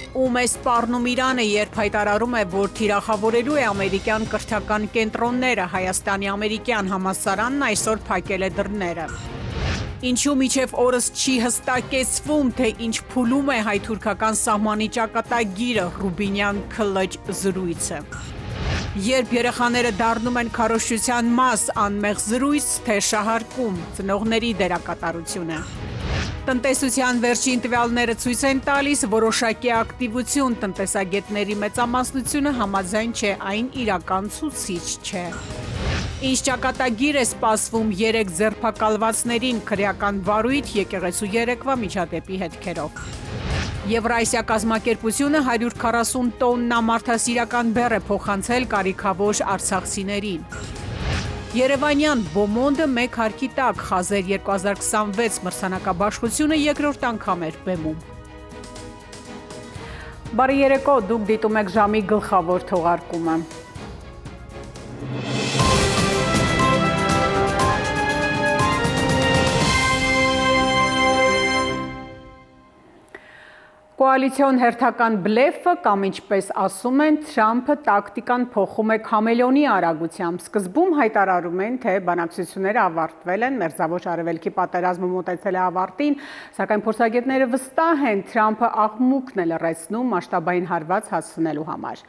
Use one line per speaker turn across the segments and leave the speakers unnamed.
Ում է սպառնում Իրանը, երբ հայտարարում է, որ թիրախավորելու է ամերիկյան կրթական կենտրոնները, Հայաստանի ամերիկյան համալսարանն այսօր փակել է դռները։ Ինչու մինչև օրս չի հստակեցվում, թե ինչ փուլում է հայ-թուրքական սահմանի ճակատագիրը, Ռուբինյան քլճ զրույցը։ Երբ երեխաները դառնում են քարոզչության մաս, անմեղ զրույց, թե շահարկում, ծնողների դերակատարությունը։ Տնտեսության վերջին տվյալները ցույց են տալիս որոշակի ակտիվություն, տնտեսագետների մեծամասնությունը համաձայն չէ, այն իրական ցուցիչ չէ։ Ինչ ճակատագիր է սպասվում 3 ձերբակալվածներին, քրեական վարույթ, եկեղեցու երեկվա միջադեպի հետքերով։ Եվրասիա կազմակերպությունը 140 տոննա մարդասիրական բեռ է փոխանցել կարիքավոր արցախցիներին։ Երևանյան Բոմոնդը մեկ հարկի տակ, Խազեր 2026 մրցանակաբաշխությունը երկրորդ անգամ էր բեմում։ Բարի երեկո, դուք դիտում եք ժամի գլխավոր թողարկումը։ Կոալիցիոն հերթական բլեֆը կամ ինչպես ասում են, Թրամփը տակտիկան փոխում է քամելոնի արագությամբ։ Սկզբում հայտարարում են, թե բանակցությունները ավարտվել են, Մերձավոր Արևելքի պատերազմը մոտեցել է ավարտին, սակայն փորձագետները վստահ են, Թրամփը աղմուկն է լռեցնում մասշտաբային հարված հասցնելու համար։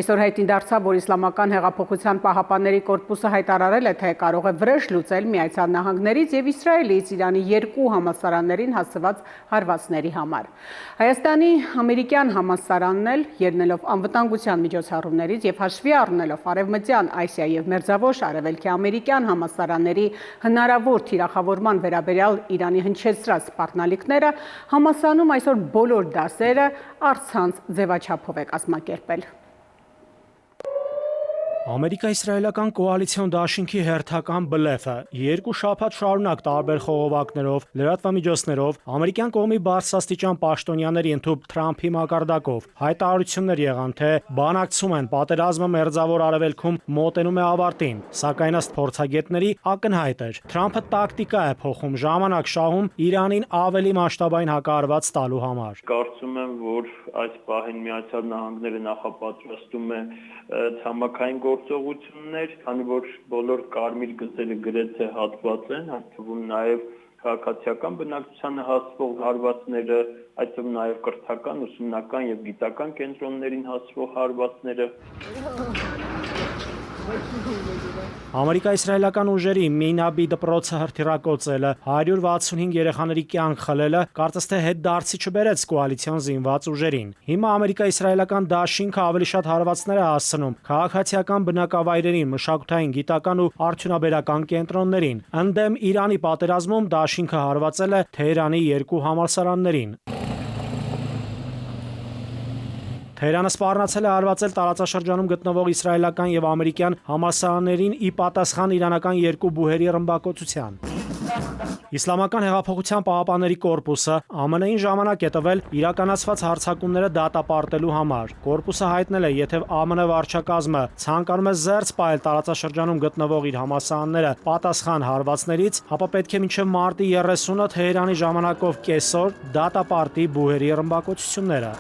Այսօր հայտնի դարձավ, որ Իսլամական հեղափոխության պահապանների կորպուսը հայտարարել է, թե կարող է վրեժ լուծել Միացյալ Նահանգներից եւ Իսրայելից Իրանի 2 համալսարաններին հասցված հարվածների համար։ Հայաստանի ամերիկյան համալսարանն էլ, ելնելով անվտանգության միջոցառումներից եւ հաշվի առնելով Արևմտյան Ասիա եւ Մերձավոր Արևելքի ամերիկյան համալսարանների հնարավոր թիրախավորման վերաբերյալ Իրանի հնչեցրած սպառնալիքները, համալսարանում այսօր բոլոր դասերը առցանց ձևաչափով է կազմակերպել։
Ամերիկա-իսրայելական կոալիցիոն դաշինքի հերթական բլեֆը 2 շաբաթ շարունակ տարբեր խողովակներով, լրատվամիջոցներով, ամերիկյան կողմի բարձրաստիճան պաշտոնյաների ընդհուպ Թրամփի մակարդակով հայտարարություններ եղան, թե բանակցում են, պատերազմը Մերձավոր Արևելքում մոտենում է ավարտին, սակայն ըստ փորձագետների ակնհայտ էր, Թրամփը տակտիկա է փոխում, ժամանակ շահում Իրանին ավելի մասշտաբային հակահարված տալու համար։
Կարծում եմ, որ այս պահին Միացյալ Նահանգները նախապատրաստում է ցամաքային գործողություններ, քանի որ բոլոր կարմիր գծերը գրեթե հատված են, այդ թվում նաև քաղաքացիական բնակչությանը հասցվող հարվածները, այդ թվում նաև կրթական, ուսումնական եւ գիտական կենտրոններին հասցվող հարվածները։
Ամերիկա-իսրայելական ուժերի Մինաբի դպրոցը հրթիռակոծելը, 165 երեխաների կյանք խլելը կարծես թե հետդարձի չբերեց կոալիցիոն զինված ուժերին։ Հիմա ամերիկա-իսրայելական դաշինքը ավելի շատ հարվածներ է հասցնում քաղաքացիական բնակավայրերին, մշակութային, գիտական ու արդյունաբերական կենտրոններին։ Ընդդեմ Իրանի պատերազմում դաշինքը հարվածել է Թեհրանի 2 համալսարաններին։ Թեհրանը սպառնացել է հարվածել տարածաշրջանում գտնվող իսրայելական եւ ամերիկյան համալսարաններին ի պատասխան իրանական 2 բուհերի ռմբակոծության։ Իսլամական հեղափոխության պահապանների կորպուսը ԱՄՆ-ին ժամանակ է տվել իրականացված հարձակումները դատապարտելու համար։ Կորպուսը հայտնել է, եթե ԱՄՆ վարչակազմը ցանկանում է զերծ պահել տարածաշրջանում գտնվող իր համալսարանները պատասխան հարվածներից, ապա պետք է մինչև մարտի 30-ը Թեհրանի ժամանակով կեսօր դատապարտի բուհերի ռմբակոծությունները։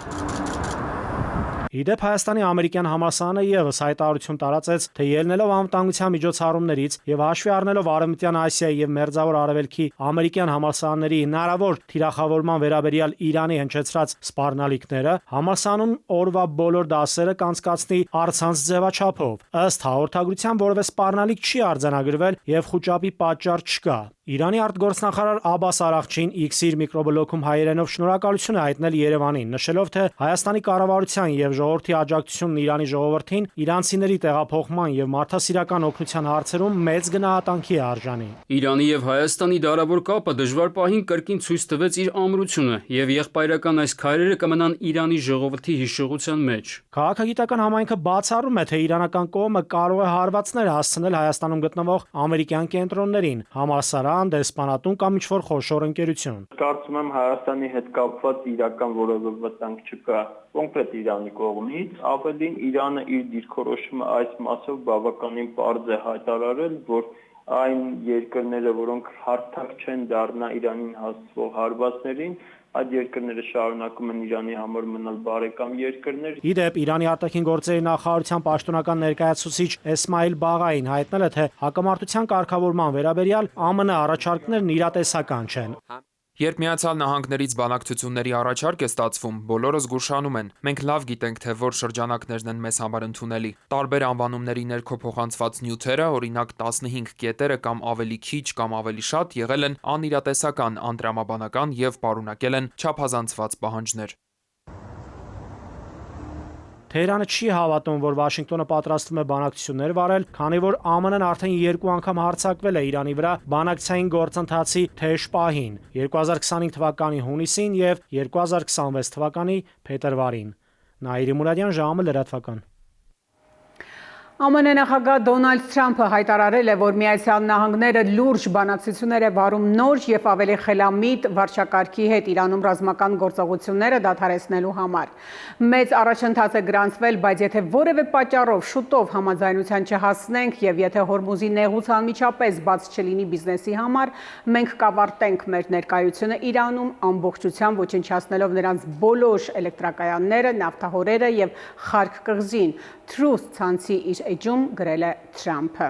Իդեպ Հայաստանի ամերիկյան համալսարանը եւս հայտարարություն տարածեց, թե ելնելով անվտանգության միջոցառումներից եւ հաշվի առնելով Արևմտյան Ասիայի եւ Մերձավոր Արևելքի ամերիկյան համալսարանների հնարավոր թիրախավորման վերաբերյալ Իրանի հնչեցրած սպառնալիքները, համալսարանում օրվա բոլոր դասերը կանցկացնի առցանց ձևաչափով։ Ըստ հաղորդագրության որևէ սպառնալիք չի արձանագրվել եւ խուճապի պատճառ չկա։ Իրանի արտգործնախարար Աբբաս Արաղչին X-իր միկրոբլոգում հայերենով շնորհակալություն է հայտնել Երևանին, նշելով, թե Հայաստանի կառավարության եւ ժողովրդի աջակցությունն Իրանի ժողովրդին իրանցիների տեղափոխման եւ մարդասիրական օգնության հարցերում մեծ գնահատանքի է արժանի։
Իրանի եւ Հայաստանի դարավոր կապը դժվար պահին կրկին ցույց տվեց իր ամրությունը եւ եղբայրական այս քայլերը կմնան Իրանի ժողովրդի հիշողության մեջ։
Քաղաքագիտական համայնքը բացառում է, թե իրանական կողմը կարող է հարվածներ հասցնել Հայաստանում գտնվող ամերիկյան կենտրոններին, համալսարան, դեսպանատուն կամ ինչ-որ խոշոր ընկերություն։
Կարծում եմ Հայաստանի հետ կապված իրական որևէ վտանգ չկա կոնկրետ Իրանի կողմից, ավելին Իրանը իր դիրքորոշումը այս մասով բավականին պարզ է հայտարարել, որ այն երկրները, որոնք հարթակ չեն դառնա Իրանին հասցվող հարվածներին, այդ երկրները շարունակում են Իրանի համար մնալ բարեկամ երկրներ։
Իդեպ Իրանի արտաքին գործերի նախարարության պաշտոնական ներկայացուցիչ Էսմայիլ Բաղային հայտնել է, թե հակամարտության կարգավորման վերաբերյալ ԱՄՆ առաջարկներն իրատեսական չեն։
Երբ Միացյալ Նահանգներից բանակցությունների առաջարկ է ստացվում, բոլորս զգուշանում են։ Մենք լավ գիտենք, թե որ շրջանակներն են մեզ համար ընդունելի։ Տարբեր անվանումների ներքո փոխանցված նյութերը, օրինակ 15 կետերը կամ ավելի քիչ կամ ավելի շատ, եղել են անիրատեսական, անտրամաբանական եւ պարունակել են չափազանցված պահանջներ։
Թեհրանը չի հավատում, որ Վաշինգտոնը պատրաստվում է բանակցություններ վարել, քանի որ ԱՄՆ-ն արդեն 2 անգամ հարձակվել է Իրանի վրա բանակցային գործընթացի թեժ պահին՝ 2025 թվականի հունիսին եւ 2026 թվականի փետրվարին։ Նաիրի Մուրադյան, ժամը լրատվական։
ԱՄՆ նախագահ Դոնալդ Թրամփը հայտարարել է, որ Միացյալ Նահանգները լուրջ բանակցություններ է վարում նոր եւ ավելի խելամիտ վարչակարգի հետ Իրանում ռազմական գործողությունները դադարեցնելու համար։ Մեծ առաջընթաց է գրանցվել, բայց եթե որևէ պատճառով շուտով համաձայնության չհասնենք եւ եթե Հորմուզի նեղուց անմիջապես բաց չլինի բիզնեսի համար, մենք կավարտենք մեր ներկայությունը Իրանում ամբողջությամբ ոչնչացնելով նրանց բոլոր էլեկտրակայանները, նավթահորերը եւ Խարկ կղզին։ Truth ցանցի իր էջում գրել է Թրամփը։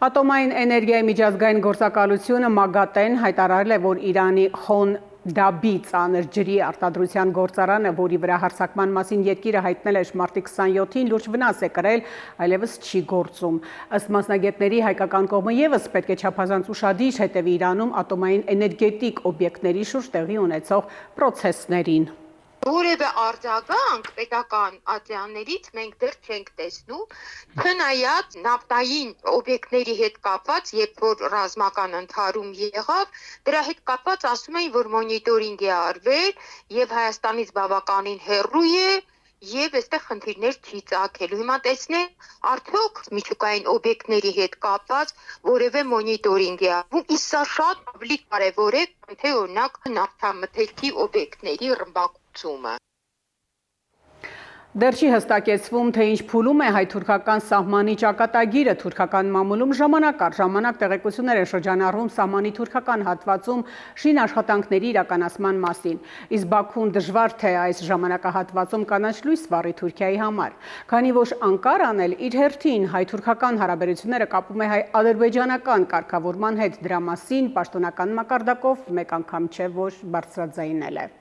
Ատոմային էներգիայի միջազգային գործակալությունը ՄԱԳԱՏԵ-ն հայտարարել է, որ Իրանի Խոնդաբի ծանր ջրի արտադրության գործարանը, որի վրա հարձակման մասին երկիրը հայտնել էր մարտի 27-ին, լուրջ վնաս է կրել, այլևս չի գործում։ Ըստ մասնագետների, հայկական կողմը եւս պետք է չափազանց ուշադիր հետևի Իրանում ատոմային էներգետիկ օբյեկտների շուրջ տեղի ունեցող պրոցեսներին։
Որևէ արձագանք պետական ատյաններից մենք դեռ չենք տեսնում, չնայած նավթային օբյեկտների հետ կապված, երբ որ ռազմական ընդհարում եղավ, դրա հետ կապված ասում էին, որ մոնիտորինգ է արվել եւ Հայաստանից բավականին հեռու է եւ այստեղ խնդիրներ չի ծագելու։ Հիմա տեսնենք, արդյոք միջուկային օբյեկտների հետ կապված որևէ մոնիտորինգ է արվում, իսկ սա շատ ավելի կարեւոր է, քան թե օրինակ նավթամթերքի օբյեկտների ռմբակոծումը։
Դեռ չի հստակեցվում, թե ինչ փուլում է հայ-թուրքական սահմանի ճակատագիրը թուրքական մամուլում ժամանակ առ ժամանակ տեղեկություններ են շրջանառվում սահմանի թուրքական հատվածում շին աշխատանքների իրականացման մասին։ Իսկ Բաքուն դժվար թե այս ժամանակահատվածում կանաչ լույս վառի Թուրքիայի համար։ Քանի որ Անկարան էլ իր հերթին հայ-թուրքական հարաբերությունները կապում է հայ-ադրբեջանական կարգավորման հետ, դրա մասին պաշտոնական մակարդակով մեկ անգամ չէ, որ բարձրաձայնել է։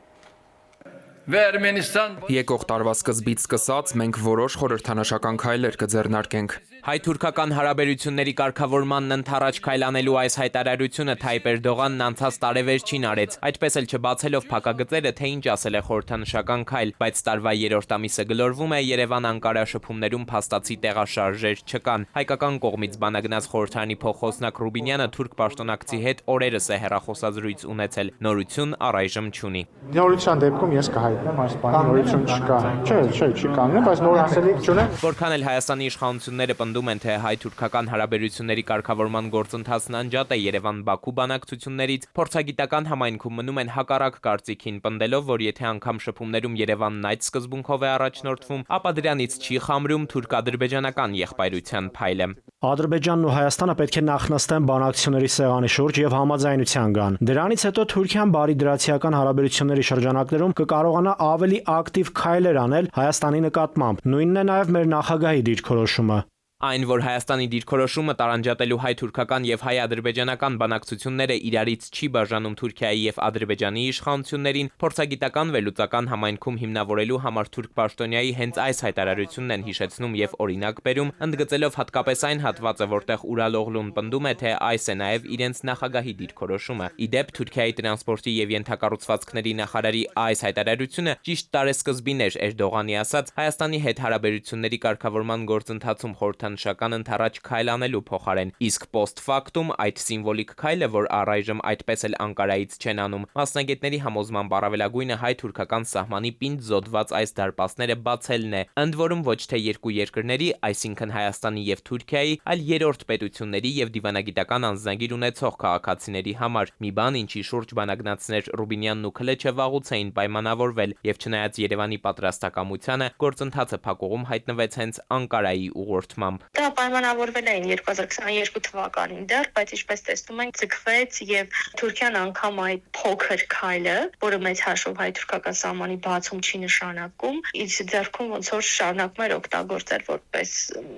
Եկող տարվա սկզբից սկսած մենք որոշ խորհրդանշական քայլեր կձեռնարկենք։
Հայ-թուրքական հարաբերությունների կարգավորմանն ընդառաջ քայլ անելու այս հայտարարությունը Թայիպ Էրդողանն անցած տարեվերջին արեց, այդպես էլ չբացելով փակագծերը, թե ինչ ասել է խորհրդանշական քայլ, բայց տարվա 3-րդ ամիսը գլորվում է Երևան-Անկարա շփումներում փաստացի տեղաշարժեր չկան։ Հայկական կողմից բանագնաց խորհրդարանի փոխոսնակ Ռուբինյանը թուրք պաշտոնակցի հետ օրերս է հեռախոսազրույց ունեցել, նորություն առայժմ չունի։
Նորության դեպքում ես կհայտնեմ այս բանի նորություն չկա։ Չէ, չի կանգնեմ, բայց նոր ասելիք չունեմ։
Որքան էլ Հայաստանի իշխանությունները պնդում են, թե հայ-թուրքական հարաբերությունների կարգավորման գործընթացն անջատ է Երևան-Բաքու բանակցություններից, փորձագիտական համայնքում մնում են հակառակ կարծիքին, պնդելով, որ եթե անգամ շփումներում Երևանն այդ սկզբունքով է առաջնորդվում, ապա դրանից չի խամրում թուրք-ադրբեջանական եղբայրության փայլը։
Ադրբեջանն ու Հայաստանը պետք է նախնստեն բանակցությունների սեղանի շուրջ եւ համաձայնության գան։ Դրանից հետո Թուրքիան բարիդրացիական հարաբերությունների շրջանակներում կկարողանա ավելի ակտիվ քայլեր անել Հայաստանի նկատմամբ։ Նույնն է նաեւ մեր նախագահի դիրքորոշումը։
Այն, որ Հայաստանի դիրքորոշումը տարանջատելու հայ-թուրքական եւ հայ-ադրբեջանական բանակցությունները իրարից չի բաժանում Թուրքիայի եւ Ադրբեջանի իշխանություններին, փորձագիտական վերլուծական համայնքում հիմնավորելու համար թուրք պաշտոնյայի հենց այս հայտարարությունն են հիշեցնում եւ օրինակ բերում, ընդգծելով հատկապես այն հատվածը, որտեղ Ուրալօղլուն պնդում է, թե այս է նաեւ իրենց նախագահի դիրքորոշումը։ Ի դեպ, Թուրքիայի տրանսպորտի եւ ենթակառուցվածքների նախարարի այս հայտարարությունը ճիշտ տարեսկզբին էր Էրդողանի ասած Հայաստանի հետ հարաբերությունների կարգավորման գործընթացում նշական ընդառաջ քայլ անելու փոխարեն, իսկ post factum այդ սիմվոլիկ քայլը, որ առայժմ այդպես էլ Անկարայից չեն անում, մասնագետների համոզմամբ առավելագույնը հայ-թուրքական սահմանի պինդ զոդված այս դարպասները բացելն է, ընդ որում ոչ թե երկու երկրների, այսինքն Հայաստանի եւ Թուրքիայի, այլ երրորդ պետությունների եւ դիվանագիտական անձնագիր ունեցող քաղաքացիների համար, մի բան, ինչի շուրջ բանագնացներ Ռուբինյանն ու Քլեչը վաղուց էին պայմանավորվել եւ չնայած Երևանի պատրաստակամությանը, գործընթացը փակուղում հայտնվեց հենց Անկարայի ուղղորդմամբ։ նկատմամբ։
Դա պայմանավորվել էին 2022 թվականին դեռ, բայց ինչպես տեսնում ենք, ձգվեց եւ Թուրքիան անգամ այդ փոքր քայլը, որը մեծ հաշվով հայ-թուրքական սահմանի բացում չի նշանակում, իր ձեռքում ոնց որ շարունակում էր օգտագործել որպես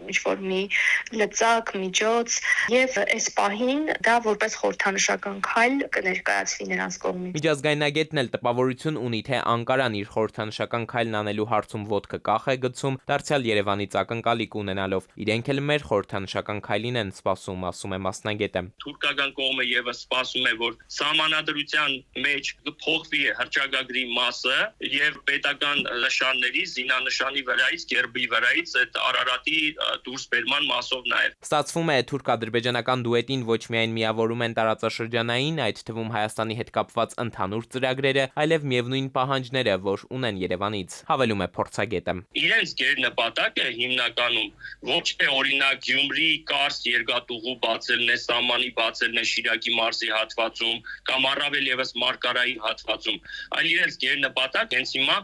ինչ-որ մի լծակ, միջոց եւ այս պահին դա որպես խորհրդանշական քայլ կներկայացվի նրանց կողմից։
Միջազգայնագետն էլ տպավորություն ունի, թե Անկարան իր խորհրդանշական քայլն անելու հարցում ոտքը կախ է գցում, դարձյալ Երևանից ակնկալիք ունենալով։ Իրենք էլ մեր խորհրդանշական քայլին են սպասում, ասում է մասնագետը։
Թուրքական կողմը եւս սպասում է, որ սահմանադրության մեջ կփոխվի հռչակագրի մասը եւ պետական նշանների, զինանշանի վրայից, գերբի վրայից այդ Արարատի դուրսբերման մասով նաեւ։
Ստացվում է թուրք-ադրբեջանական դուետին ոչ միայն միավորում են տարածաշրջանային, այդ թվում Հայաստանի հետ կապված ընդհանուր ծրագրերը, այլև միևնույն պահանջները, որ ունեն Երևանից, հավելում է փորձագետը։
Իրենց գերնպատակը հիմնականում ոչ թե օրինակ Գյումրի Կարս երկաթուղու բացելն է, սահմանի բացելն է Շիրակի մարզի հատվածում կամ առավել եւս Մարկարայի հատվածում, այլ իրենց գերնպատակ հենց հիմա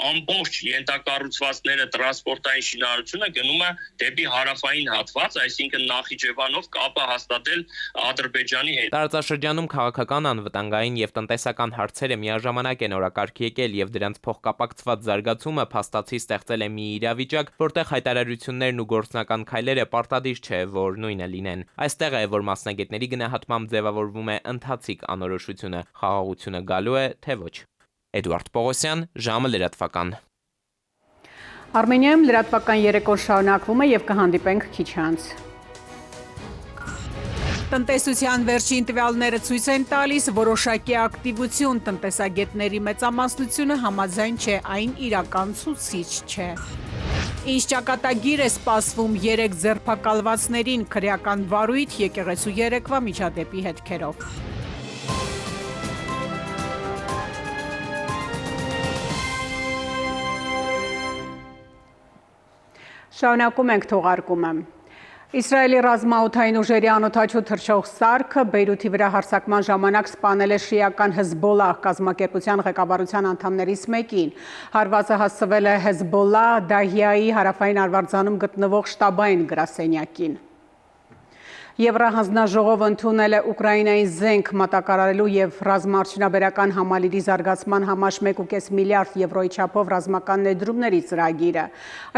ամբողջ ենթակառուցվածքները, տրանսպորտային շինարարությունը գնում է դեպի հարավային հատված, այսինքն Նախիջևանով կապը հաստատել Ադրբեջանի հետ։
Տարածաշրջանում քաղաքական, անվտանգային եւ տնտեսական հարցերը միաժամանակ են օրակարգ եկել եւ դրանց փոխկապակցված զարգացումը փաստացի ստեղծել է մի իրավիճակ, որտեղ հայտարարություններն ու գործնական քայլերը պարտադիր չէ, որ նույնը լինեն։ Այստեղ է, որ մասնագետների գնահատմամբ ձևավորվում է ընթացիկ անորոշությունը, խաղաղությունը գալու է, թե ոչ։ Էդուարդ Պողոսյան, ժամը լրատվական։
Արմենիայում լրատվական երեկոն շարունակվում է եւ կհանդիպենք քիչ անց։ Տնտեսության վերջին տվյալները ցույց են տալիս որոշակի ակտիվություն, տնտեսագետների մեծամասնությունը համաձայն չէ, այն իրական ցուցիչ չէ։ Ինչ ճակատագիր է սպասվում 3 ձերբակալվածներին քրեական վարույթ եկեղեցու երեկվա միջադեպի հետքերով։ Շարունակում ենք թողարկումը։ Իսրայելի ռազմաօդային ուժերի անօդաչու թռչող սարքը Բեյրութի վրա հարձակման ժամանակ սպանել է շիական Հեզբոլլահ կազմակերպության ղեկավարության անդամներից մեկին։ Հարվածը հասցվել է Հեզբոլլահ Դահիայի հարավային արվարձանում գտնվող շտաբային գրասենյակին։ Եվրահանձնաժողովը ընդունել է Ուկրաինայի զենք մատակարարելու եւ ռազմաարդյունաբերական համալիրի զարգացման համար 1.5 միլիարդ եվրոյի չափով ռազմական ներդրումների ծրագիրը։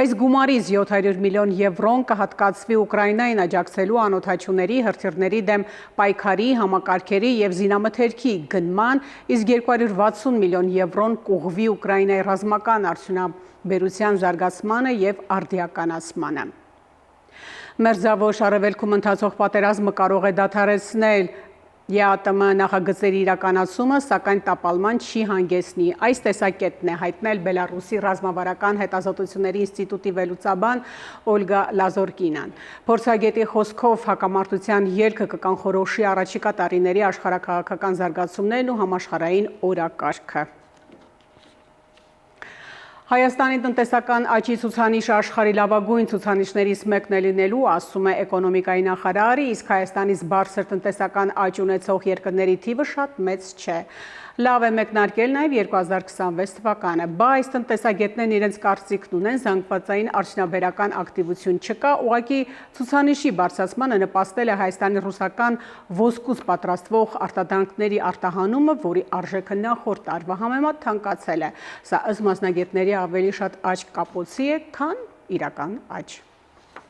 Այս գումարից 700 միլիոն եվրոն կհատկացվի Ուկրաինային աջակցելու անօդաչուների, հրթիռների դեմ պայքարի, համակարգերի եւ զինամթերքի գնման, իսկ 260 միլիոն եվրոն կուղղվի Ուկրաինայի ռազմական արդյունաբերության զարգացմանը եւ արդիականացմանը։ Մերձավոր Արևելքում ընթացող պատերազմը կարող է դադարեցնել ԵԱՏՄ նախագծերի իրականացումը, սակայն տապալման չի հանգեցնի։ Այս տեսակետն է հայտնել Բելարուսի ռազմավարական հետազոտությունների ինստիտուտի վերլուծաբան Օլգա Լազորկինան։ Փորձագետի խոսքով հակամարտության ելքը կկանխորոշի առաջիկա տարիների աշխարհաքաղաքական զարգացումներն ու համաշխարհային օրակարգը։ Հայաստանի տնտեսական աճի ցուցանիշը աշխարհի լավագույն ցուցանիշներից մեկն է լինելու, ասում է էկոնոմիկայի նախարարը, իսկ Հայաստանից բարձր տնտեսական աճ ունեցող երկրների թիվը շատ մեծ չէ։ Լավ է մեկնարկել նաև 2026 թվականը, բայց տնտեսագետներն իրենց կարծիքն ունեն, զանգվածային արդյունաբերական ակտիվություն չկա, ուղղակի ցուցանիշի բարձրացմանը նպաստել է Հայաստանի ռուսական ոսկուց պատրաստվող արտադրանքների արտահանումը, որի արժեքը նախորդ տարվա համեմատ թանկացել է։ Սա ըստ մասնագետների ավելի շատ աճ կապոցի է, քան իրական աճ։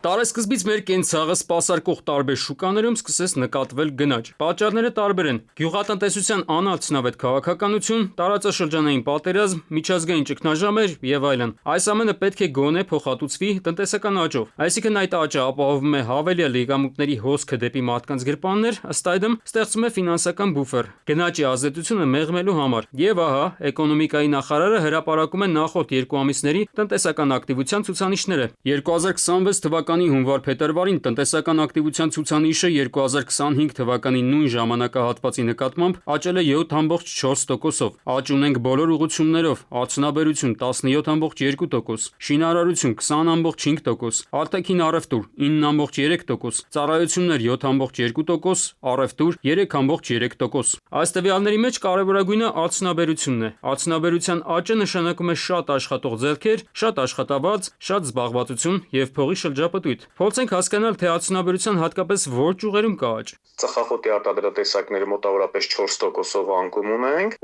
Տարեսկզբից մեր կենցաղը սպասարկող տարբեր շուկաներում սկսեց նկատվել գնաճ։ Պատճառները տարբեր են՝ գյուղատնտեսության անարդյունավետ քաղաքականություն, տարածաշրջանային պատերազմ, միջազգային ճգնաժամեր եւ այլն։ Այս ամենը պետք է գոնե փոխհատուցվի տնտեսական աճով։ Այսինքն այդ աճը ապահովում է հավելյալ եկամուտների հոսքը դեպի մարդկանց գրպաններ, ըստ այդմ ստեղծում է ֆինանսական բուֆեր գնաճի ազդեցությունը մեղմելու համար։ Եվ ահա, էկոնոմիկայի նախարարը հրապարակում է նախորդ 2 ամիսների տնտեսական ակտիվության ցուցանիշները։ 2026 թվականի հունվար-փետրվարին տնտեսական ակտիվության ցուցանիշը 2025 թվականի նույն ժամանակահատվածի նկատմամբ աճել է 7.4%-ով։ Աճ ունենք բոլոր ուղղություններով՝ արդյունաբերություն 17.2%, շինարարություն 20.5%, արտաքին առևտուր 9.3%, ծառայություններ 7.2%, առևտուր 3.3%։ Այս տվյալների մեջ կարևորագույնը արդյունաբերությունն է։ Արդյունաբերության աճը նշանակում է շատ աշխատող ձեռքեր, շատ աշխատավարձ, շատ զբաղվածություն եւ փողի շրջապատում պտույտ։ Փորձենք հասկանալ, թե արդյունաբերության հատկապես որ ճյուղերում կա աճ։
Ծխախոտի արտադրատեսակները մոտավորապես 4%-ով անկում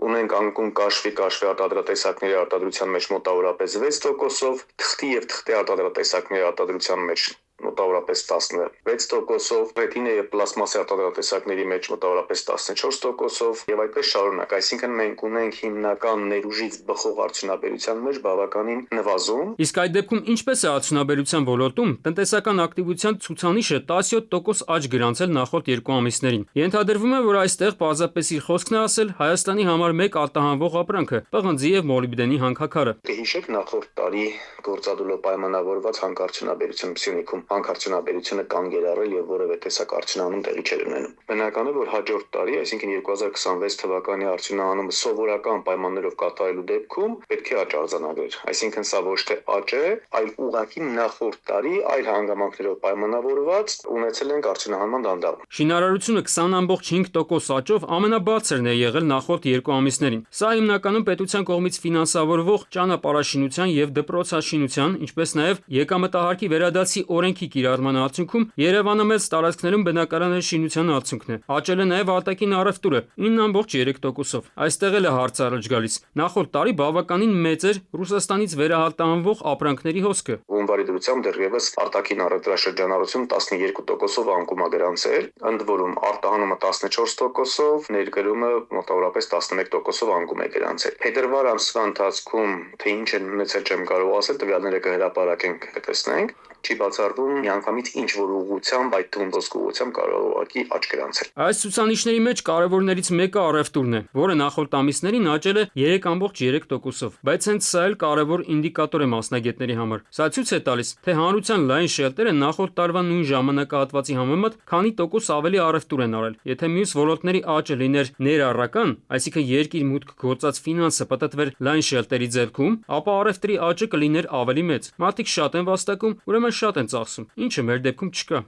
ունենք անկում կաշվի արտադրատեսակների արտադրության մեջ մոտավորապես 6%-ով, թղթի եւ թղթի արտադրատեսակների արտադրության մեջ մոտավորապես 16%-ով, ռետինա եւ պլաստմասի արտադրատեսակների մեջ մոտավորապես 14%-ով եւ այդպես շարունակ, այսինքն մենք ունենք հիմնական ներուժից բխող արդյունաբերության մեջ բավականին նվազում։
Իսկ այդ դեպքում ինչպես է արդյունաբերության ոլորտում տնտեսական ակտիվության ցուցանիշը 17% աճ գրանցել նախորդ 2 ամիսներին։ Ենթադրվում է, որ այստեղ պարզապես իր խոսքն է ասել Հայաստանի համար մեկ արտահանվող ապրանքը՝ պղնձի եւ մոլիբդենի հանքաքարը։
Հիշեք նախորդ տարի գործադուլով պայմանավորված հանքարդյունաբերության Սյունիքում հանքարդյունաբերությունը կանգ էր առել եւ որևէ տեսակ արդյունահանում տեղի չէր ունենում։ Բնական է, որ հաջորդ տարի, այսինքն 2026 թվականի արդյունահանումը սովորական պայմաններով կատարելու դեպքում պետք է աճ արձանագրեր։ Այսինքն սա ոչ թե աճ է, այլ ուղղակի նախորդ տարի այլ հանգամանքներով պայմանավորված ունեցել ենք արդյունահանման դանդաղում։
Շինարարությունը 20.5% աճով ամենաբարձրն է եղել նախորդ 2 ամիսներին։ Սա հիմնականում պետության կողմից ֆինանսավորվող ճանապարհաշինության եւ դպրոցաշինության, ինչպես նաեւ եկամտահարկի վերադարձի օրենքի կիրառման արդյունքում Երևանը մեծ տարածքներում բնակարանների շինության արդյունքն է։ Աճել է նաև արտաքին առևտուրը 9.3%-ով։ Այստեղ էլ է հարց առաջ գալիս։ Նախորդ տարի բավականին մեծ էր Ռուսաստանից վերահատանվող ապրանքների հոսքը։
Հունվարի դրությամբ դեռևս արտաքին առևտրաշրջանառություն 12%-ով անկում է գրանցել, ընդ որում արտահանումը 14%-ով, ներկրումը մոտավորապես 11%-ով անկում է գրանցել։ Փետրվար ամսվա ընթացքում թե ինչ են ունեցել չեմ կարող ասել, տվյալները կհրապարակենք, կտեսնենք։ Չի բացառվում միանգամից ինչ որ ուղղությամբ, այդ թվում ոսկու ուղղությամբ կարող ուղղակի աճ գրանցել։
Այս ցուցանիշների մեջ կարևորներից մեկը առևտուրն է, որը նախորդ ամիսներին աճել է 3.3%-ով, բայց հենց սա էլ կարևոր ինդիկատոր է մասնագետների համար։ Սա ցույց է տալիս, թե հանրության լայն շերտերը նախորդ տարվա նույն ժամանակահատվածի համեմատ քանի տոկոս ավելի առևտուր են արել։ Եթե մյուս ոլորտների աճը լիներ ներառական, այսինքն երկիր մուտք գործած ֆինանսը պատտվեր լայն շերտերի ձեռքում, ապա առևտրի աճը կլիներ ավելի մեծ։ Մարդիկ շատ են վաստակում, ուրեմն շատ են ծախսում, ինչը մեր դեպքում չկա։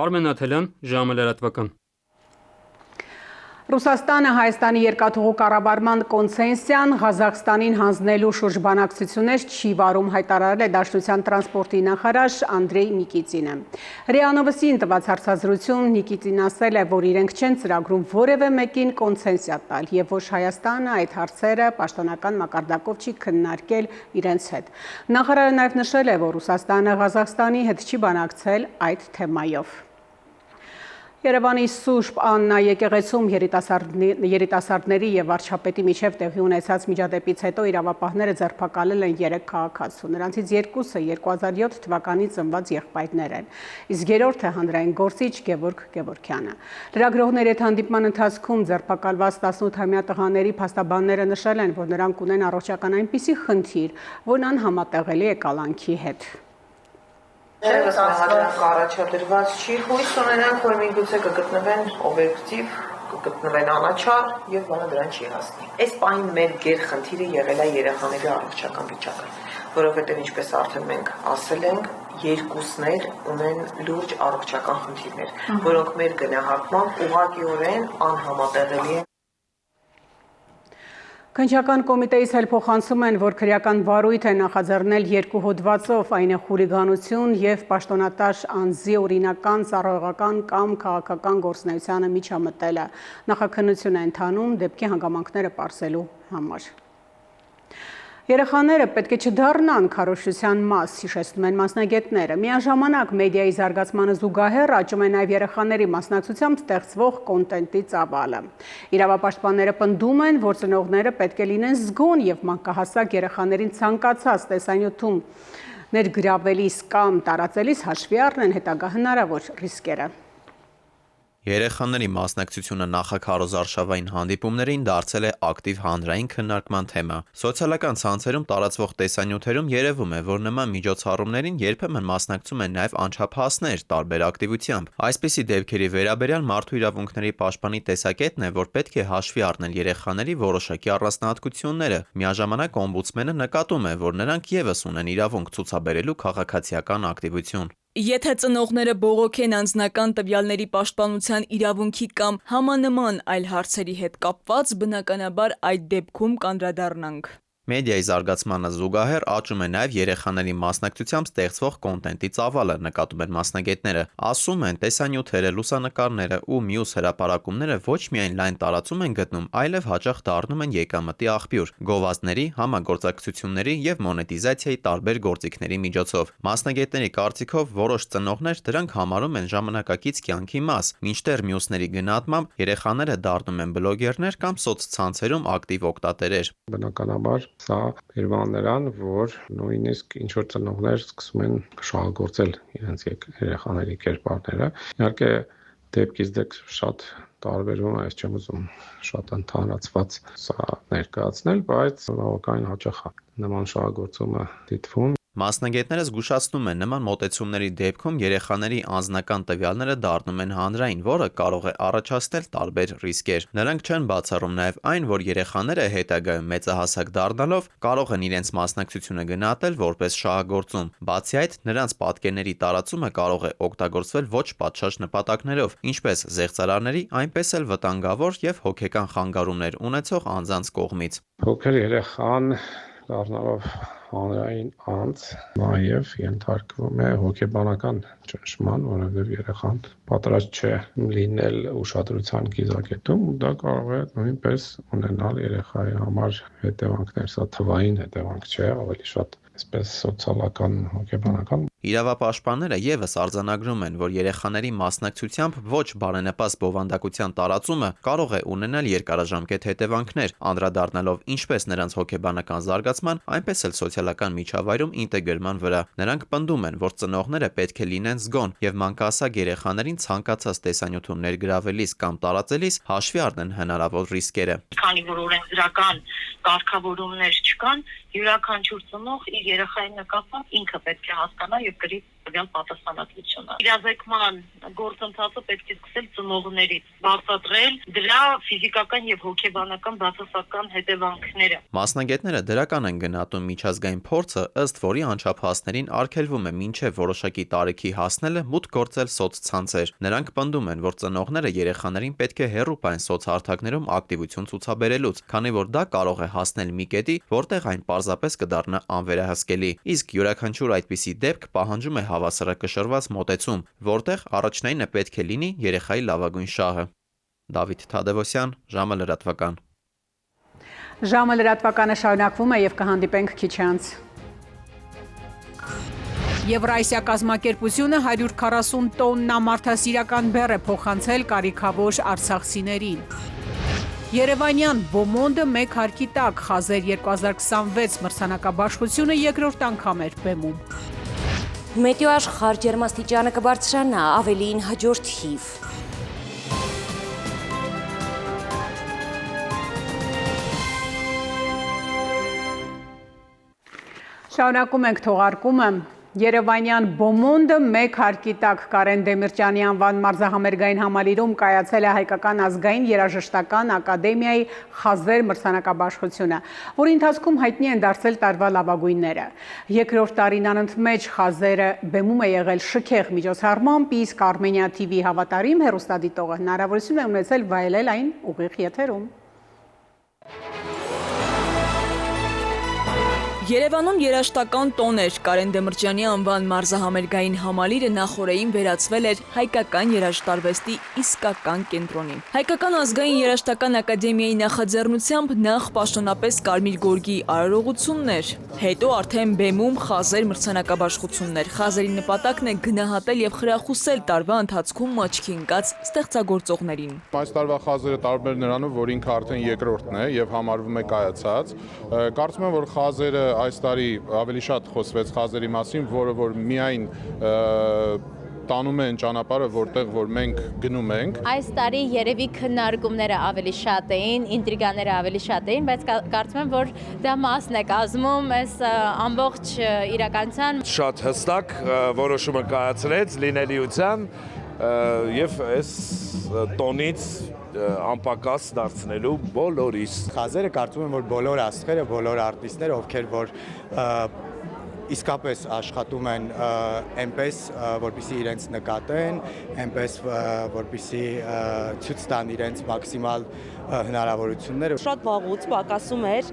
Արմեն Աթելյան, ժամը լրատվական։
Ռուսաստանը Հայաստանի երկաթուղու կառավարման կոնցեսիան Ղազախստանին հանձնելու շուրջ բանակցություններ չի վարում, հայտարարել է Դաշնության տրանսպորտի նախարար Անդրեյ Նիկիտինը։ ՌԻԱ Նովոստին տված հարցազրույցում Նիկիտին ասել է, որ իրենք չեն ծրագրում որևէ մեկին կոնցեսիա տալ եւ ոչ Հայաստանը այդ հարցերը պաշտոնական մակարդակով չի քննարկել իրենց հետ։ Նախարարը նաեւ նշել է, որ Ռուսաստանը Ղազախստանի հետ չի բանակցել այդ թեմայով։ Երևանի Սուրբ Աննա եկեղեցում երիտասարդների եւ վարչապետի միջև տեղի ունեցած միջադեպից հետո իրավապահները ձերբակալել են 3 քաղաքացու։ Նրանցից 2-ը 2007 թվականի ծնված եղբայրներ են, իսկ երրորդը հանրային գործիչ Գևորգ Գևորգյանը։ Լրագրողների հետ հանդիպման ընթացքում ձերբակալված 18-ամյա տղաների փաստաբանները նշել են, որ նրանք ունեն առողջական այնպիսի խնդիր, որն անհամատեղելի է կալանքի հետ։
Դեռևս մեղադրանք առաջադրված չի, հույս ունենանք, որ միգուցե կգտնվեն օբյեկտիվ, կգտնվեն անաչառ եւ բանը դրան չի հասնի։ Այս պահին մեր գերխնդիրը եղել է երեխաների առողջական վիճակը, որովհետեւ ինչպես արդեն մենք ասել ենք, երկուսներ ունեն լուրջ առողջական խնդիրներ, որոնք մեր գնահատմամբ ուղղակիորեն անհամատեղելի են։
Քննչական կոմիտեից էլ փոխանցում են, որ քրեական վարույթ է նախաձեռնել 2 հոդվածով, այն է խուլիգանություն եւ պաշտոնատար անձի օրինական, ծառայողական կամ քաղաքական գործունեությանը միջամտելը։ Նախաքննություն է ընթանում դեպքի հանգամանքները պարզելու համար։ Երեխաները պետք է չդառնան քարոզչության մաս, հիշեցնում են մասնագետները։ Միաժամանակ մեդիայի զարգացմանը զուգահեռ աճում է նաև երեխաների մասնակցությամբ ստեղծվող կոնտենտի ծավալը։ Իրավապաշտպանները պնդում են, որ ծնողները պետք է լինեն զգոն եւ մանկահասակ երեխաներին ցանկացած տեսանյութում ներգրավելիս կամ տարածելիս հաշվի առնեն հետագա հնարավոր ռիսկերը։
Երեխաների մասնակցությունը նախաքարոզարշավային հանդիպումներին դարձել է ակտիվ հանրային քննարկման թեմա։ Սոցիալական ցանցերում տարածվող տեսանյութերում երևում է, որ նման միջոցառումներին երբեմն մասնակցում են նաև անչափահասներ տարբեր ակտիվությամբ։ Այսպիսի դեպքերի վերաբերյալ Մարդու իրավունքների պաշտպանի տեսակետն է, որ պետք է հաշվի առնել երեխաների որոշակի առանձնահատկությունները։ Միաժամանակ օմբուդսմենը նկատում է, որ նրանք ևս ունեն իրավունք ցուցաբերելու քաղաքացիական ակտիվություն։
Եթե ծնողները բողոքեն անձնական տվյալների պաշտպանության իրավունքի կամ համանման այլ հարցերի հետ կապված, բնականաբար այդ դեպքում կանդրադառնանք։
Մեդիայի զարգացմանը զուգահեռ աճում է նաև երեխաների մասնակցությամբ ստեղծվող կոնտենտի ծավալը, նկատում են մասնագետները։ Ասում են, տեսանյութերը, լուսանկարները ու մյուս հրապարակումները ոչ միայն լայն տարածում են գտնում, այլև հաճախ դառնում են եկամտի աղբյուր՝ գովազդների, համագործակցությունների եւ մոնետիզացիայի տարբեր գործիքների միջոցով։ Մասնագետների կարծիքով որոշ ծնողներ դրանք համարում են ժամանակակից կյանքի մաս, մինչդեռ մյուսների գնահատմամբ երեխաները դառնում են բլոգերներ կամ սոցցանցերում ակտիվ օգտատերեր։
Բնականաբար սա երևան նրան, որ նույնիսկ ինչ որ ծնողներ սկսում են շահագործել իրենց երեխաների կերպարները։ Իհարկե դեպքից դեպք շատ տարբերվում է, այս չեմ ուզում շատ ընդհանրացված սա ներկայացնել, բայց բավականին հաճախ է նման շահագործումը դիտվում։
Մասնագետները զգուշացնում են, նման մոտեցումների դեպքում երեխաների անձնական տվյալները դառնում են հանրային, որը կարող է առաջացնել տարբեր ռիսկեր։ Նրանք չեն բացառում նաև այն, որ երեխաները հետագայում մեծահասակ դառնալով կարող են իրենց մասնակցությունը գնահատել որպես շահագործում։ Բացի այդ, նրանց պատկերների տարածումը կարող է օգտագործվել ոչ պատշաճ նպատակներով, ինչպես զեղծարարների, այնպես էլ վտանգավոր եւ հոգեկան խանգարումներ ունեցող անձանց կողմից։
Փոքր երեխան դառնալով հանրային անձ նաև ենթարկվում է հոգեբանական ճնշման, որովհետև երեխան պատրաստ չէ լինել ուշադրության կիզակետում, դա կարող է նույնպես ունենալ երեխայի համար հետևանքներ, սա թվային հետևանք չէ, ավելի շատ այսպես սոցիալական, հոգեբանական։
Իրավապաշտպանները եւս արձանագրում են, որ երեխաների մասնակցությամբ ոչ բարենպաստ բովանդակության տարածումը կարող է ունենալ երկարաժամկետ հետևանքներ, անդրադառնալով ինչպես նրանց հոգեբանական զարգացման, այնպես էլ սոցիալական միջավայրում ինտեգրման վրա։ Նրանք պնդում են, որ ծնողները պետք է լինեն զգոն եւ մանկահասակ երեխաներին ցանկացած տեսանյութում ներգրավելիս կամ տարածելիս հաշվի առնեն հնարավոր ռիսկերը։
Քանի որ օրենսդրական կարգավորումներ չկան, յուրաքանչյուր ծնող իր երեխայի նկատմամբ ինքը պետք է հասկանա եւ գրի տվյալ պատասխանատվությունը։ Իրազեկման գործընթացը պետք է սկսել ծնողներից, բացատրել դրա ֆիզիկական եւ հոգեբանական բացասական հետևանքները։
Մասնագետները դրական են գնահատում միջազգային փորձը, ըստ որի անչափահասներին արգելվում է մինչև որոշակի տարիքի հասնելը մուտք գործել սոցցանցեր։ Նրանք պնդում են, որ ծնողները երեխաներին պետք է հեռու պահեն սոցհարթակներում ակտիվություն ցուցաբերելուց, քանի որ դա կարող է հասնել մի կետի, որտեղ այն պարզապես կդառնա անվերահսկելի։ Իսկ յուրաքանչյուր այդպիսի դեպք պահանջում է հավասարակշռված մոտեցում, որտեղ առաջնայինը պետք է լինի երեխայի լավագույն շահը։ Դավիթ Թադևոսյան, ժամը լրատվական։
Ժամը լրատվականը շարունակվում է եւ կհանդիպենք քիչ անց։ Եվրասիա կազմակերպությունը 140 տոննա մարդասիրական բեռ է փոխանցել կարիքավոր արցախցիներին։ Երևանյան Բոմոնդը մեկ հարկի տակ խազեր 2026 մրցանակաբաշխությունը երկրորդ անգամ էր բեմում։
Մեթեոաշխարհ ջերմաստիճանը կբարձրանա, ավելին հաջորդ հիվ։
Շարունակում ենք թողարկումը։ Երևանյան Բոմոնդը մեկ հարկի տակ Կարեն Դեմիրճյանի անվան մարզահամերգային համալիրում կայացել է հայկական ազգային երաժշտական ակադեմիայի խազեր մրցանակաբաշխությունը, որի ընթացքում հայտնի են դարձել տարվա լավագույնները։ Երկրորդ տարին անընդմեջ խազերը բեմում է եղել շքեղ միջոցառմամբ, իսկ Armenia TV հավատարիմ հեռուստադիտողը հնարավորություն է ունեցել վայելել այն ուղիղ եթերում։
Երևանում երաժշտական տոներ Կարեն Դեմիրճյանի անվան մարզահամերգային համալիրը նախորդին վերածվել էր հայկական երաժշտարվեստի իսկական կենտրոնին։ Հայկական ազգային երաժշտական ակադեմիայի նախաձեռնությամբ նախ պաշտոնապես Կարմիր գորգի արարողություններ, հետո արդեն բեմում խազեր մրցանակաբաշխություններ։ Խազերի նպատակն է գնահատել եւ խրախուսել տարվա ընթացքում աչքի ընկած ստեղծագործողներին։
Այս տարվա խազերը տարբեր նրանով, որ ինքը արդեն երկրորդն է եւ համարվում է կայացած։ Կարծում եմ, որ խազերը այս տարի ավելի շատ խոսվեց խազերի մասին, որը որ միայն տանում են ճանապարհը, որտեղ որ մենք գնում ենք։
Այս տարի երևի քննարկումները ավելի շատ էին, ինտրիգաները ավելի շատ էին, բայց կարծում եմ, որ դա մասն է կազմում այս ամբողջ իրականության։
Շատ հստակ որոշումը կայացրեց լինելիության եւ այս տոնից անպակաս դարձնելու բոլորիս։
Խազերը կարծում եմ, որ բոլոր աստղերը, բոլոր արտիստները, ովքեր որ իսկապես աշխատում են այնպես, որպեսզի իրենց նկատեն, այնպես, որպեսզի ցույց տան իրենց մաքսիմալ հնարավորությունները։
Շատ վաղուց պակասում էր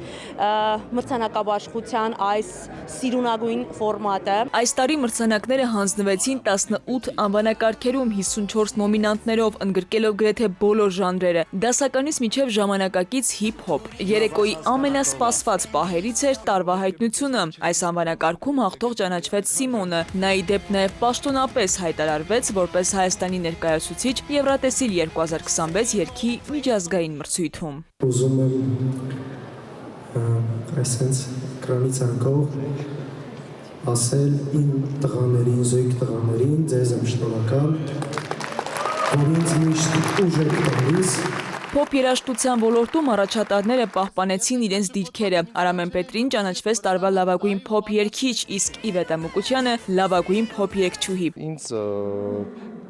մրցանակաբաշխության այս սիրունագույն ֆորմատը։
Այս տարի մրցանակները հանձնվեցին 18 անվանակարգերում 54 նոմինանտներով, ընդգրկելով գրեթե բոլոր ժանրերը՝ դասականից մինչև ժամանակակից հիփ-հոփ։ Երեկոյի ամենասպասված պահերից էր տարվա հայտնությունը։ Այս անվանակարգում հաղթող ճանաչվեց Սիմոնը։ Նա ի դեպ նաև պաշտոնապես հայտարարվեց որպես Հայաստանի ներկայացուցիչ Եվրատեսիլ 2026 երգի միջազգային մրցույթում։
Ուզում եմ այսպես կրանից անկող ասել իմ տղաներին, զույգ տղաներին, ձեզ եմ շնորհակալ, որ ինձ միշտ ուժ եք տալիս։
Փոփ երաժշտության ոլորտում առաջատարները պահպանեցին իրենց դիրքերը։ Արամեն Պետրին ճանաչվեց տարվա լավագույն փոփ երգիչ, իսկ Իվետա Մուկուչյանը լավագույն փոփ երգչուհի։
Ինձ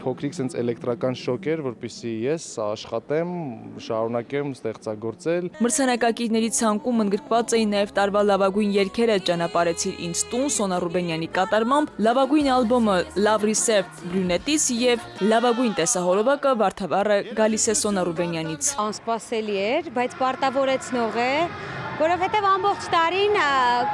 փոքրիկ sense էլեկտրական շոկ էր, որպեսզի ես աշխատեմ, շարունակեմ ստեղծագործել։
Մրցանակակիրների ցանկում ընդգրկված էին նաև տարվա լավագույն երգերը «Ճանապարհեցիր ինձ տուն» Սոնա Ռուբենյանի կատարմամբ, լավագույն ալբոմը «Love Reserve» Բրյունետից եւ լավագույն տեսահոլովակը «Վարդավառը» գալիս է Սոնա Ռուբենյանից։
Անսպասելի էր, բայց պարտավորեցնող է, որովհետև ամբողջ տարին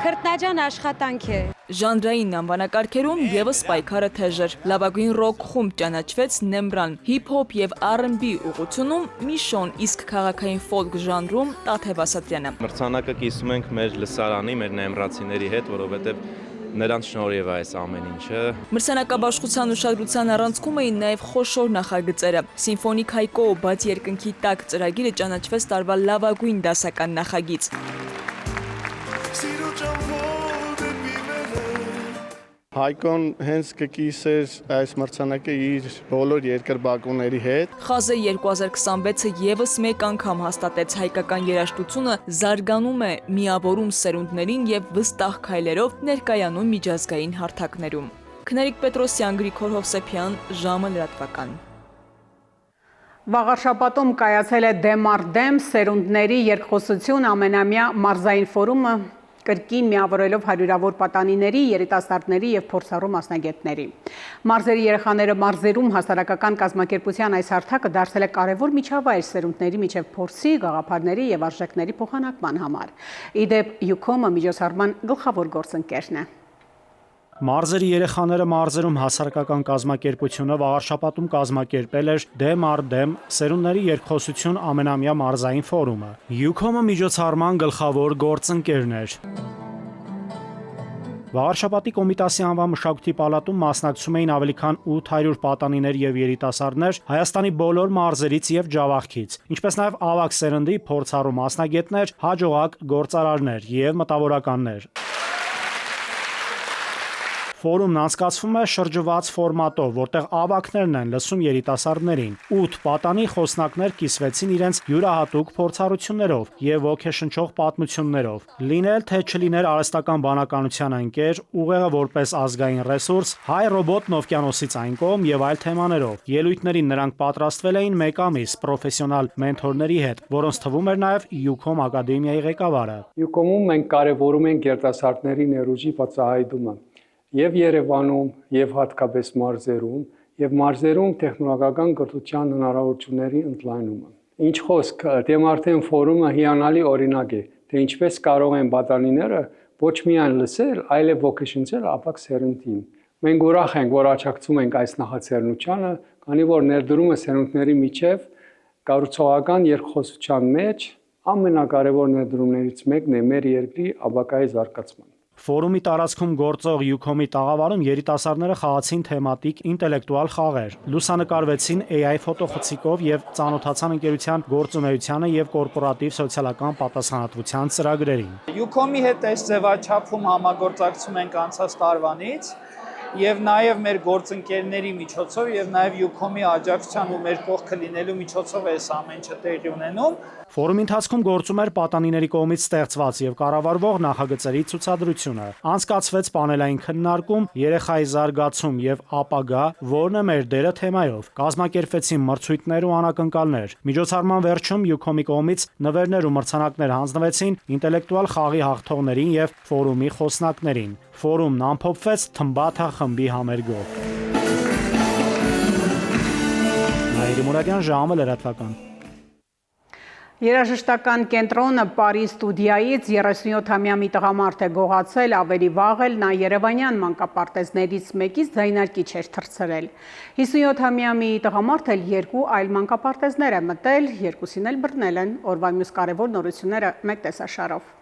քրտնաջան աշխատանք է։
Ժանրային անվանակարգերում եւս պայքարը թեժ էր։ Լավագույն ռոք խումբ ճանաչվեց Նեմբրան, հիփ-հոփ եւ R&B ուղղությունում Միշոն, իսկ քաղաքային ֆոլք ժանրում Տաթև Ասատրյանը։
Մրցանակը կիսում ենք մեր լսարանի, մեր նեմրացիների հետ, որովհետեւ նրանց շնորհիվ է այս ամեն ինչը։
Մրցանակաբաշխության ուշադրության առանցքում էին նաև խոշոր նախագծերը։ Սիմֆոնիկ Հայկո բաց երկնքի տակ ծրագիրը ճանաչվեց տարվա լավագույն դասական նախագիծ։
Հայկոն հենց կկիսեր այս մրցանակը իր բոլոր երկրպագուների հետ։
Խազը 2026-ը եւս մեկ անգամ հաստատեց հայկական երաժշտությունը զարգանում է, միավորում սերունդներին եւ վստահ քայլերով ներկայանում միջազգային հարթակներում։ Քնարիկ Պետրոսյան, Գրիգոր Հովսեփյան, ժամը լրատվական։
Վաղարշաբաթում կայացել է դեմ առ դեմ սերունդների երկխոսություն ամենամյա մարզային ֆորումը կրկին միավորելով հարյուրավոր պատանիների, երիտասարդների եւ փորձառու մասնագետների։ Մարզերի երեխաները մարզերում հասարակական կազմակերպության այս հարթակը դարձել է կարևոր միջավայր սերունդների միջև փորձի, գաղափարների եւ արժեքների փոխանակման համար։ Իդեպ Յուքոմը միջոցառման գլխավոր գործընկերն է։
Մարզերի երեխաները մարզերում հասարակական կազմակերպությունը վաղարշաբաթում կազմակերպել էր դեմ առ դեմ սերունդների երկխոսություն ամենամյա մարզային ֆորումը։ Յուքոմը միջոցառման գլխավոր գործընկերն էր։ Վաղարշաբաթի Կոմիտասի անվան մշակույթի պալատում մասնակցում էին ավելի քան 800 պատանիներ եւ երիտասարդներ Հայաստանի բոլոր մարզերից եւ Ջավախքից, ինչպես նաեւ ավագ սերնդի փորձառու մասնագետներ, հաջողակ գործարարներ եւ մտավորականներ։ Ֆորումն անցկացվում է շրջված ֆորմատով, որտեղ ավագներն են լսում երիտասարդներին։ 8 պատանի խոսնակներ կիսվեցին իրենց յուրահատուկ փորձառություններով եւ ոգեշնչող պատմություններով։ Լինել թե չլինել արհեստական բանականության ընկեր, ուղեղը որպես ազգային ռեսուրս, հայ ռոբոտն օվկիանոսից այն կողմ եւ այլ թեմաներով։ Ելույթներին նրանք պատրաստվել էին մեկ ամիս պրոֆեսիոնալ մենթորների հետ, որոնց թվում էր նաեւ Յուքոմ ակադեմիայի ղեկավարը։
Յուքոմում մենք կարևորում ենք երիտասարդների ներուժի բացահայտումը եւ Երևանում եւ հատկապես մարզերում տեխնոլոգիական կրթության հնարավորությունների ընդլայնումը։ Ինչ խոսք, դեմ առ դեմ ֆորումը հիանալի օրինակ է, թե ինչպես կարող են պատանիները ոչ միայն լսել, այլև ոգեշնչել ապակ սերունդին։ Մենք ուրախ ենք, որ աջակցում ենք այս նախաձեռնությանը, քանի որ ներդրումը սերունդների միջև կառուցողական երկխոսության մեջ ամենակարևոր ներդրումներից մեկն է մեր երկրի ապագայի զարգացման։
Ֆորումի տարածքում գործող Յուքոմի տաղավարում երիտասարդները խաղացին թեմատիկ ինտելեկտուալ խաղեր, լուսանկարվեցին AI ֆոտոխցիկով եւ ծանոթացան ընկերության գործունեությանը եւ կորպորատիվ սոցիալական պատասխանատվության ծրագրերին։
Յուքոմի հետ այս ձևաչափում համագործակցում ենք անցած տարվանից եւ նաեւ մեր գործընկերների միջոցով եւ նաեւ Յուքոմի աջակցության ու մեր կողքը լինելու միջոցով այս ամեն ինչը տեղի ունենում։
Ֆորումի ընթացքում գործում էր պատանիների կողմից ստեղծված եւ կառավարվող նախագծերի ցուցադրությունը։ Անցկացվեց պանելային քննարկում երեխայի զարգացում եւ ապագա, որն է մեր դերը թեմայով։ Կազմակերպվեցին մրցույթներ ու անակնկալներ։ Միջոցառման վերջում Յուքոմի կողմից նվերներ ու մրցանակներ հանձնվեցին ինտելեկտուալ խաղի հաղթողներին եւ ֆորումի խոսնակներին։ Ֆորումն ամփոփվեց Թմբաթա խմբի համերգով։ Նաիրի Մուրադյան, ժամը լրատվական։
Երաժշտական կենտրոնը Պարի ստուդիայից 37-ամյա մի տղամարդ է գողացել, ավելի վաղ էլ նա երևանյան մանկապարտեզներից մեկից ձայնարկիչ էր թռցրել։ 57-ամյա մի տղամարդ էլ երկու այլ մանկապարտեզներ է մտել, երկուսին էլ բռնել են։ Օրվա մյուս կարևոր նորությունները մեկ տեսաշարով։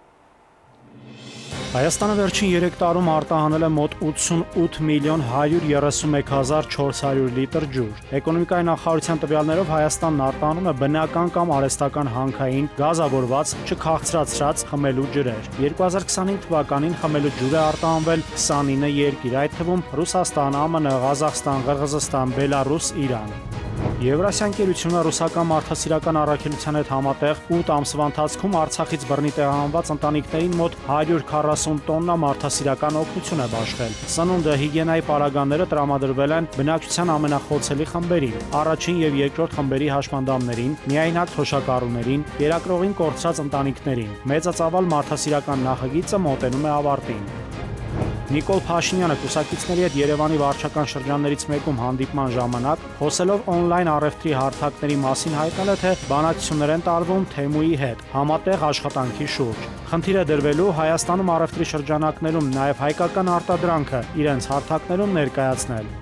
Հայաստանը վերջին 3 տարում արտահանել է մոտ 88 միլիոն 131 հազար 400 լիտր ջուր։ Էկոնոմիկայի նախարարության տվյալներով Հայաստանն արտահանում է բնական կամ արհեստական հանքային գազավորված չքաղցրացրած խմելու ջրեր։ 2025 թվականին խմելու ջուր է արտահանվել 29 երկիր, այդ թվում Ռուսաստան, ԱՄՆ, Ղազախստան, Ղրղզստան, Բելարուս, Իրան։ Եվրասիան ընկերությունը ռուսական մարդասիրական առաքելության հետ համատեղ 8 ամսվա ընթացքում Արցախից բռնի տեղահանված ընտանիքներին մոտ 140 տոննա մարդասիրական օգնություն է բաշխել։ Սնունդը, հիգիենայի պարագաները տրամադրվել են բնակչության ամենախոցելի խմբերին, առաջին եւ երկրորդ խմբերի հաշմանդամներին, միայնակ թոշակառուներին, կերակրողին կորցրած ընտանիքներին։ Մեծածավալ մարդասիրական նախագիծը մոտենում է ավարտին։ Նիկոլ Փաշինյանը կուսակիցների հետ Երևանի վարչական շրջաններից մեկում հանդիպման ժամանակ խոսելով օնլայն առևտրի հարթակների մասին հայտնել է, թե բանակցություններ են տարվում Թեմուի հետ համատեղ աշխատանքի շուրջ։ Խնդիր է դրվելու Հայաստանում առևտրի շրջանակներում նաև հայկական արտադրանքը իրենց հարթակներում ներկայացնել։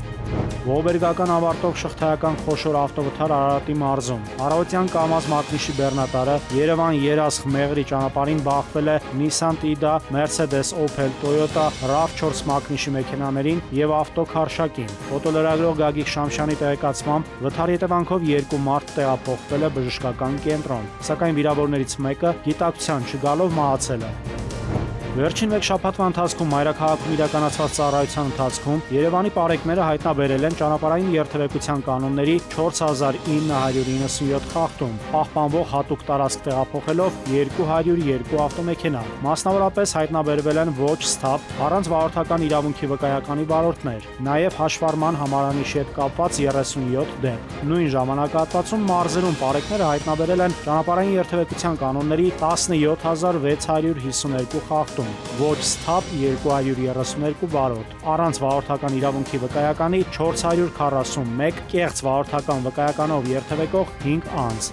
Ողբերգական ավարտով շղթայական խոշոր ավտովթար Արարատի մարզում։ Առավոտյան Կամազ մակնիշի բեռնատարը Երևան-Երասխ Մեղրի ճանապարհին բախվել է Nissan Tiida, Mercedes, Opel, Toyota RAV4 մակնիշի մեքենաներին եւ ավտոքարշակին։ Ֆոտոլրագրող Գագիկ Շամշյանի տեղեկացմամբ վթարի հետևանքով երկու մարդ տեղափոխվել է բժշկական կենտրոն, սակայն վիրավորներից մեկը գիտակցության չգալով մահացել է։ Վերջին մեկ շաբաթվա ընթացքում մայրաքաղաքում իրականացված ծառայության ընթացքում Երևանի պարեկները հայտնաբերել են ճանապարհային երթևեկության կանոնների 4997 խախտում, պահպանվող հատուկ տարածք տեղափոխելով 202 ավտոմեքենա։ Մասնավորապես հայտնաբերվել են ոչ ստապ, առանց վարորդական իրավունքի վկայականի վարորդներ, նաև հաշվառման համարանիշի հետ կապված 37 դեպք։ Նույն ժամանակահատվածում մարզերում պարեկները հայտնաբերել են ճանապարհային երթևեկության կանոնների 17652 խախտում, ոչ ստապ 232 վարորդ, առանց վարորդական իրավունքի վկայականի 441, կեղծ վարորդական վկայականով երթևեկող 5 անձ։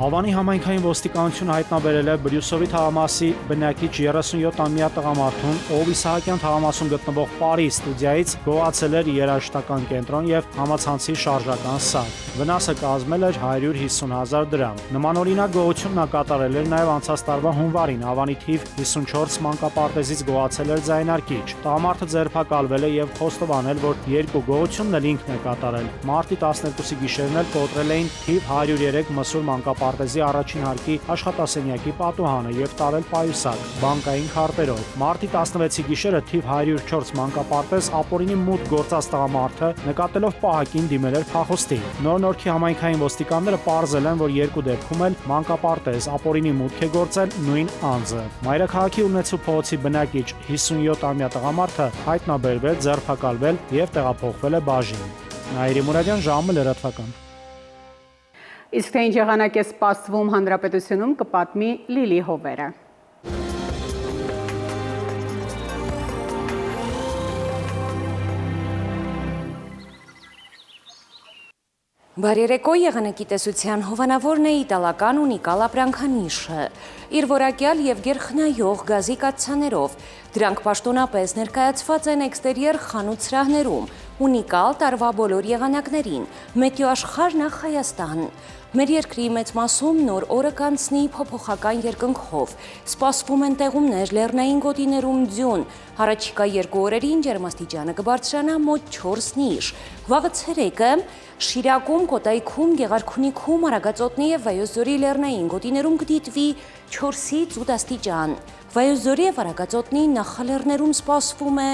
Ավանի համայնքային ոստիկանությունը հայտնաբերել է Բրյուսովի թաղամասի բնակիչ 37-ամյա տղամարդուն, ով Իսահակյան թաղամասում գտնվող Պարի ստուդիայից գողացել էր երաժշտական կենտրոն եւ համացանցի շարժական սարք։ Վնասը կազմել էր 150,000 դրամ։ Նմանօրինակ գողություն նա կատարել էր նաեւ անցած տարվա հունվարին Ավանի թիվ 54 մանկապարտեզից գողացել էր ձայնարկիչ։ Տղամարդը ձերբակալվել է եւ խոստովանել, որ երկու գողությունն էլ ինքն է կատարել։ Մարտի 12-ի գիշերն էլ կոտրել էին թիվ 103 մսուր մանկապարտեզի առաջին հարկի աշխատասենյակի պատուհանը եւ տարել պայուսակ բանկային քարտերով։ Մարտի 16-ի գիշերը թիվ 104 մանկապարտեզ ապօրինի մուտք գործած տղամարդը նկատելով պահակին դիմել էր փախուստի։ Նոր-Նորքի համայնքային ոստիկանները պարզել են, որ երկու դեպքում էլ մանկապարտեզ ապօրինի մուտք է գործել նույն անձը։ Մայրաքաղաքի Ունեցու փողոցի բնակիչ 57-ամյա տղամարդը հայտնաբերվել, ձերբակալվել եւ տեղափոխվել է բաժին։ Նաիրի Մուրադյան, ժամը լրատվական։
Իսկ թե ինչ եղանակ է սպասվում հանրապետությունում կպատմի Լիլի Հովերը։
Բարերեկո եղանակի տեսության հովանավորն է իտալական ունիկալ ապրանքանիշը, իր որակյալ եւ գերխնայող գազի կաթսաներով, դրանք պաշտոնապես ներկայացված են էքստերիեր խանութ սրահներում, ունիկալ տարվա բոլոր եղանակներին, Մետեոաշխարհ նախ Հայաստան։ Մեր երկրի մեծ մասում նոր օրը կանցնի փոփոխական երկնքով, սպասվում են տեղումներ լեռնային գոտիներում ձյուն, առաջիկա 2 օրերին ջերմաստիճանը կբարձրանա մոտ 4-ից։ Վաղը ցերեկը Շիրակում, Կոտայքում, Գեղարքունիքում, Արագածոտնի եւ Վայոց-Ձորի լեռնային գոտիներում կդիտվի 4-ից 8 աստիճան։ Վայոց-Ձորի եւ Արագածոտնի նախալեռներում սպասվում է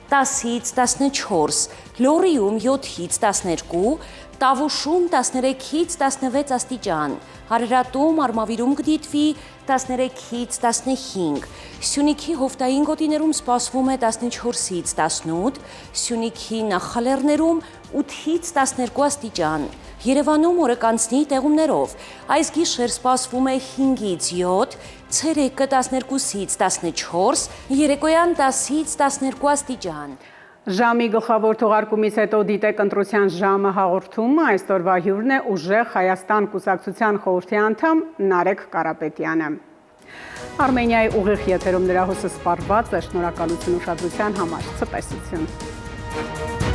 10-ից 14, Լոռիում 7-ից 12, Տավուշում 13-ից 16 աստիճան, Հարարատում Արմավիրում կդիտվի 13-ից 15, Սյունիքի հովտային գոտիներում սպասվում է 14-ից 18, Սյունիքի նախալեռներում 8-ից 12 աստիճան, Երևանում օրը կանցնի տեղումներով, այս գիշեր սպասվում է 5-ից 7, ցերեկը 12-ից 14, երեկոյան 10-ից 12 աստիճան։
Ժամի գլխավոր թողարկումից հետո դիտեք ընտրության ժամը հաղորդումը, այսօրվա հյուրն է ուժեղ Հայաստան կուսակցության խորհրդի անդամ Նարեկ Կարապետյանը։ Արմենիայի ուղիղ եթերում նրա հոսը սպառված է, շնորհակալություն ուշադրության համար, ցտեսություն։